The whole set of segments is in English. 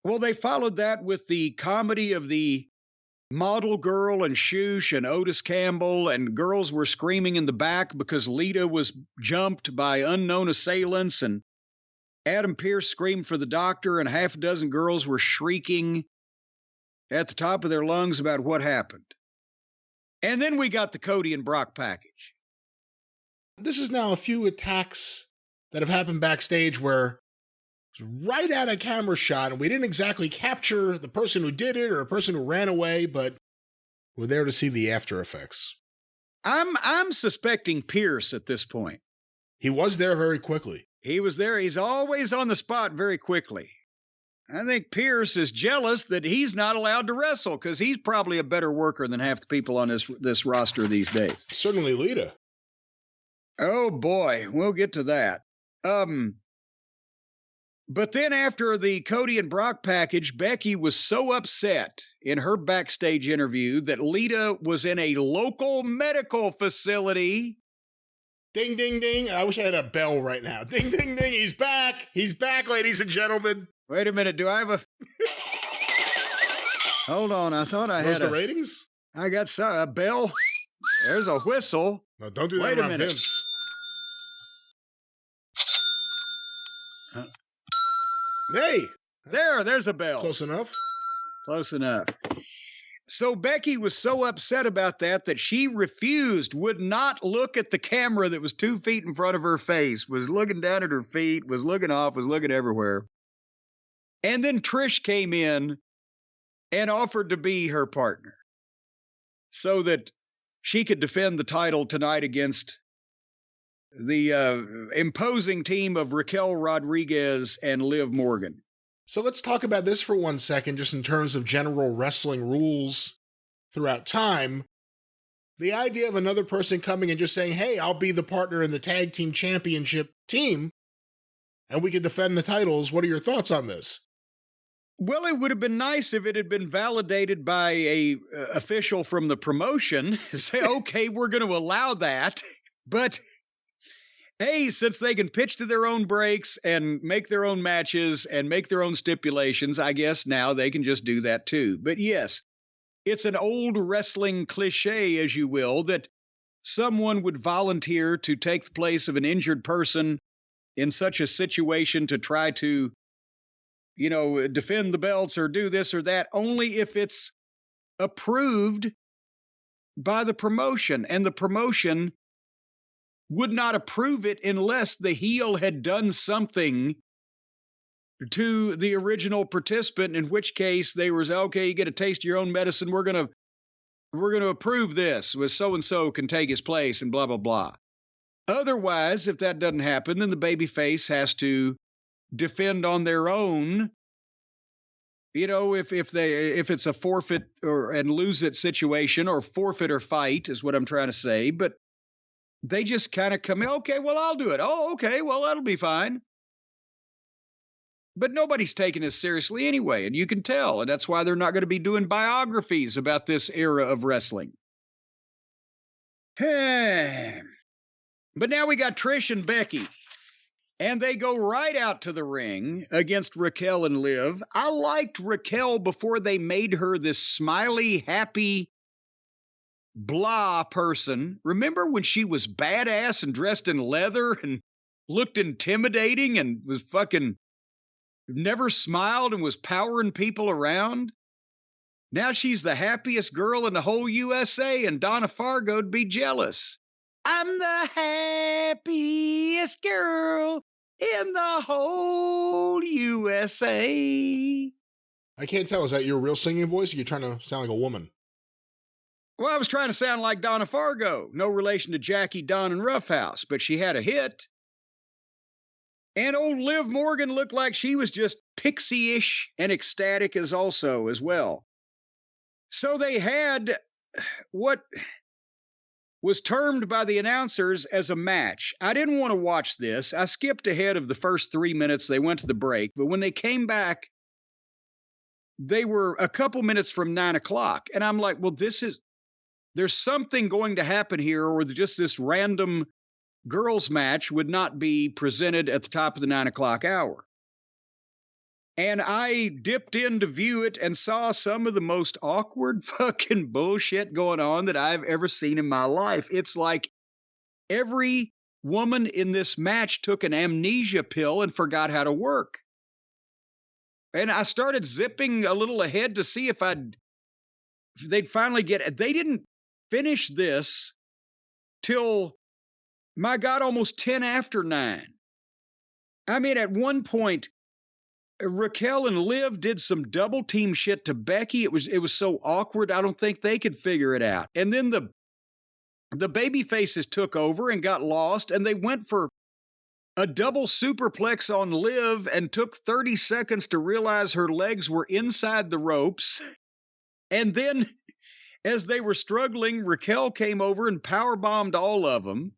Well, they followed that with the comedy of the Model Girl and Shoosh and Otis Campbell, and girls were screaming in the back because Lita was jumped by unknown assailants, and Adam Pearce screamed for the doctor, and half a dozen girls were shrieking at the top of their lungs about what happened. And then we got the Cody and Brock package. This is now a few attacks that have happened backstage where it's right at a camera shot, and we didn't exactly capture the person who did it or a person who ran away, but we're there to see the after effects. I'm suspecting Pearce at this point. He was there very quickly. He was there. He's always on the spot very quickly. I think Pearce is jealous that he's not allowed to wrestle because he's probably a better worker than half the people on this roster these days. Certainly Lita. Oh, boy. We'll get to that. But then after the Cody and Brock package, Becky was so upset in her backstage interview that Lita was in a local medical facility. Ding, ding, ding. I wish I had a bell right now. Ding, ding, ding. He's back. He's back, ladies and gentlemen. Wait a minute. Do I have a... Hold on. I thought I had the ratings? I got a bell. There's a whistle. No, don't do that around Vince. Hey! There's a bell. Close enough. Close enough. So Becky was so upset about that she refused, would not look at the camera that was 2 feet in front of her face, was looking down at her feet, was looking off, was looking everywhere. And then Trish came in and offered to be her partner so that she could defend the title tonight against the imposing team of Raquel Rodriguez and Liv Morgan. So let's talk about this for 1 second, just in terms of general wrestling rules throughout time. The idea of another person coming and just saying, hey, I'll be the partner in the tag team championship team, and we can defend the titles. What are your thoughts on this? Well, it would have been nice if it had been validated by a official from the promotion. Say, okay, we're going to allow that, but... hey, since they can pitch to their own breaks and make their own matches and make their own stipulations, I guess now they can just do that too. But yes, it's an old wrestling cliche, as you will, that someone would volunteer to take the place of an injured person in such a situation to try to, defend the belts or do this or that, only if it's approved by the promotion. And the promotion would not approve it unless the heel had done something to the original participant, in which case they were, okay, you get a taste of your own medicine. We're going to approve this with so-and-so can take his place and blah, blah, blah. Otherwise, if that doesn't happen, then the babyface has to defend on their own. If it's a forfeit and lose it situation, or forfeit or fight is what I'm trying to say. But they just kind of come in, okay, well, I'll do it. Oh, okay, well, that'll be fine. But nobody's taking this seriously anyway, and you can tell, and that's why they're not going to be doing biographies about this era of wrestling. But now we got Trish and Becky, and they go right out to the ring against Raquel and Liv. I liked Raquel before they made her this smiley, happy, blah person. Remember when she was badass and dressed in leather and looked intimidating and was fucking never smiled and was powering people around? Now she's the happiest girl in the whole USA, and Donna Fargo'd be jealous. I'm the happiest girl in the whole USA. I can't tell. Is that your real singing voice, or you're trying to sound like a woman? Well, I was trying to sound like Donna Fargo. No relation to Jackie, Dawn, and Roughhouse, but she had a hit. And old Liv Morgan looked like she was just pixie-ish and ecstatic as well. So they had what was termed by the announcers as a match. I didn't want to watch this. I skipped ahead of the first 3 minutes. They went to the break. But when they came back, they were a couple minutes from 9 o'clock. And I'm like, well, there's something going to happen here, or just this random girls match would not be presented at the top of the 9 o'clock hour. And I dipped in to view it and saw some of the most awkward fucking bullshit going on that I've ever seen in my life. It's like every woman in this match took an amnesia pill and forgot how to work. And I started zipping a little ahead to see if they'd finally get it. They didn't finish this till, my God, almost 10 after 9. I mean, at one point, Raquel and Liv did some double team shit to Becky. It was so awkward. I don't think they could figure it out. And then the baby faces took over and got lost, and they went for a double superplex on Liv and took 30 seconds to realize her legs were inside the ropes. And then, as they were struggling, Raquel came over and powerbombed all of them.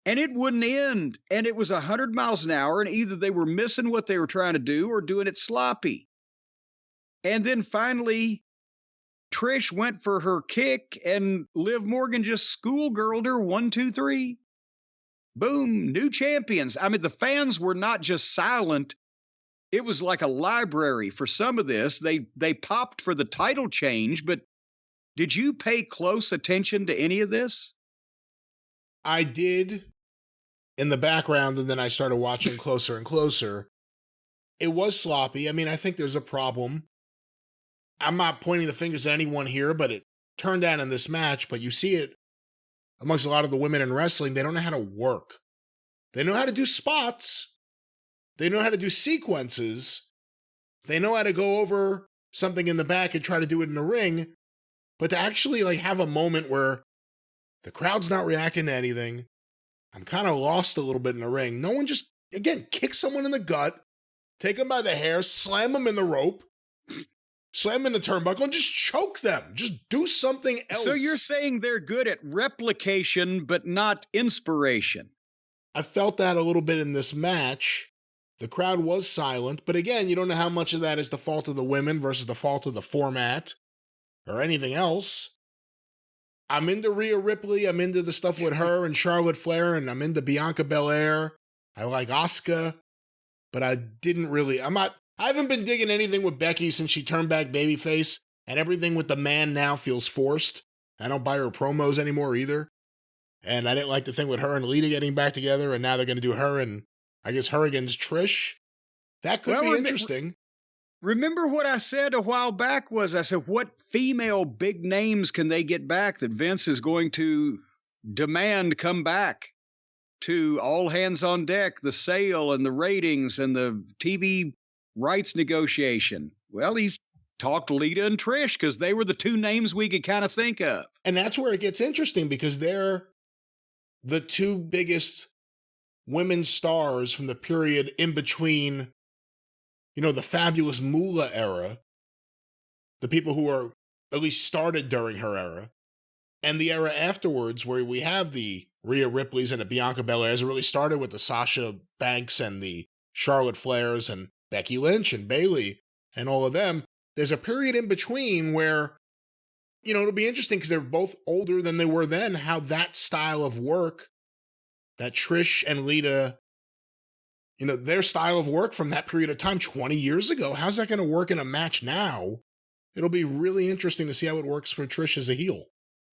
And it wouldn't end. And it was 100 miles an hour, and either they were missing what they were trying to do or doing it sloppy. And then finally, Trish went for her kick, and Liv Morgan just schoolgirled her 1, 2, 3. Boom, new champions. I mean, the fans were not just silent. It was like a library for some of this. They popped for the title change, but did you pay close attention to any of this? I did in the background, and then I started watching closer and closer. It was sloppy. I mean, I think there's a problem. I'm not pointing the fingers at anyone here, but it turned out in this match, but you see it amongst a lot of the women in wrestling. They don't know how to work. They know how to do spots. They know how to do sequences. They know how to go over something in the back and try to do it in the ring. But to actually like have a moment where the crowd's not reacting to anything, I'm kind of lost a little bit in the ring. No one just, again, kick someone in the gut, take them by the hair, slam them in the rope, slam them in the turnbuckle, and just choke them. Just do something else. So you're saying they're good at replication, but not inspiration. I felt that a little bit in this match. The crowd was silent, but again, you don't know how much of that is the fault of the women versus the fault of the format or anything else. I'm into Rhea Ripley. I'm into the stuff with her and Charlotte Flair, and I'm into Bianca Belair. I like Asuka, but I haven't been digging anything with Becky since she turned back babyface, and everything with the man now feels forced. I don't buy her promos anymore either. And I didn't like the thing with her and Lita getting back together, and now they're going to do her and, I guess, her against Trish. That could be interesting. Remember what I said a while back was, I said, what female big names can they get back that Vince is going to demand come back to All Hands on Deck, the sale and the ratings and the TV rights negotiation? Well, he talked Lita and Trish because they were the two names we could kind of think of. And that's where it gets interesting because they're the two biggest women's stars from the period in between, you know, the fabulous Moolah era, the people who are at least started during her era, and the era afterwards where we have the Rhea Ripleys and the Bianca Belairs. It really started with the Sasha Banks and the Charlotte Flairs and Becky Lynch and Bayley and all of them. There's a period in between where, you know, it'll be interesting because they're both older than they were then, how that style of work, that Trish and Lita, you know, their style of work from that period of time 20 years ago, how's that going to work in a match now? It'll be really interesting to see how it works for Trish as a heel.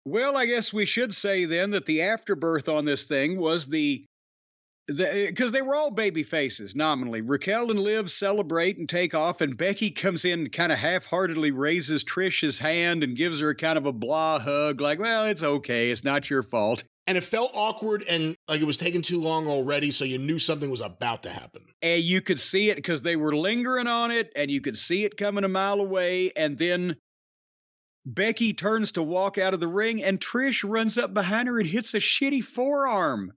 Well, I guess we should say then that the afterbirth on this thing was because they were all baby faces nominally. Raquel and Liv celebrate and take off, and Becky comes in and kind of half-heartedly raises Trish's hand and gives her kind of a blah hug, like, well, it's okay, it's not your fault. And it felt awkward and like it was taking too long already, so you knew something was about to happen. And you could see it because they were lingering on it, and you could see it coming a mile away, and then Becky turns to walk out of the ring, and Trish runs up behind her and hits a shitty forearm.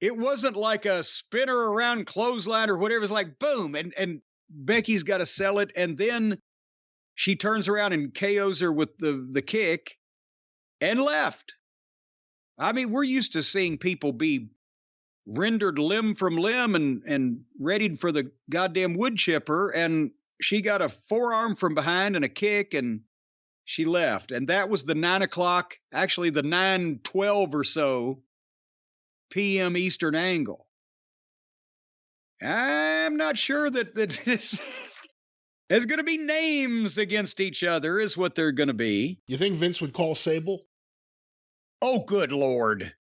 It wasn't like a spinner around clothesline or whatever. It was like, boom, and Becky's got to sell it, and then she turns around and KOs her with the kick and left. I mean, we're used to seeing people be rendered limb from limb and readied for the goddamn wood chipper, and she got a forearm from behind and a kick, and she left. And that was the 9 o'clock, actually the 9:12 or so p.m. Eastern angle. I'm not sure that this is going to be names against each other, is what they're going to be. You think Vince would call Sable? Oh, good Lord.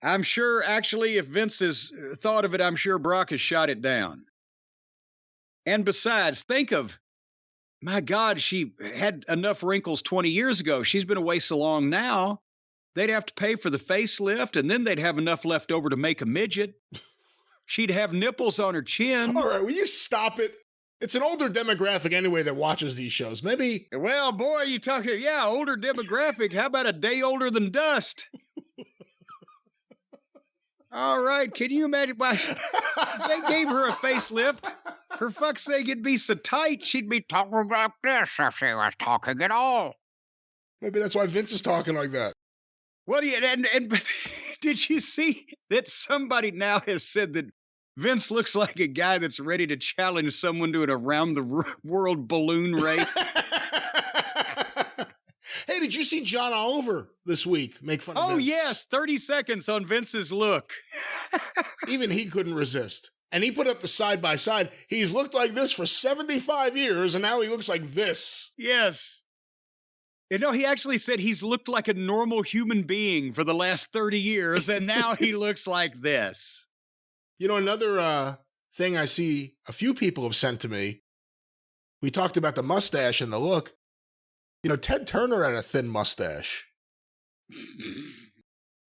I'm sure, actually, if Vince has thought of it, I'm sure Brock has shot it down. And besides, think of, my God, she had enough wrinkles 20 years ago. She's been away so long now, they'd have to pay for the facelift, and then they'd have enough left over to make a midget. She'd have nipples on her chin. All right, will you stop it? It's an older demographic anyway that watches these shows. Maybe. Well, boy, you talking, yeah, older demographic. How about a day older than dust? All right, can you imagine why they gave her a facelift? For fuck's sake, it'd be so tight, she'd be talking like this if she was talking at all. Maybe that's why Vince is talking like that. Well, yeah, but did you see that somebody now has said that Vince looks like a guy that's ready to challenge someone to an around-the-world balloon race? Hey, did you see John Oliver this week make fun of Vince? Oh, yes, 30 seconds on Vince's look. Even he couldn't resist. And he put up the side-by-side. He's looked like this for 75 years, and now he looks like this. Yes. You know, he actually said he's looked like a normal human being for the last 30 years, and now he looks like this. You know, another thing I see a few people have sent to me, we talked about the mustache and the look. You know, Ted Turner had a thin mustache.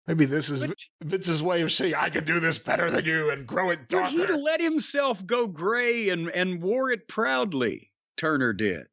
Maybe this is Vince's way of saying, I can do this better than you and grow it darker. He let himself go gray and wore it proudly. Turner did.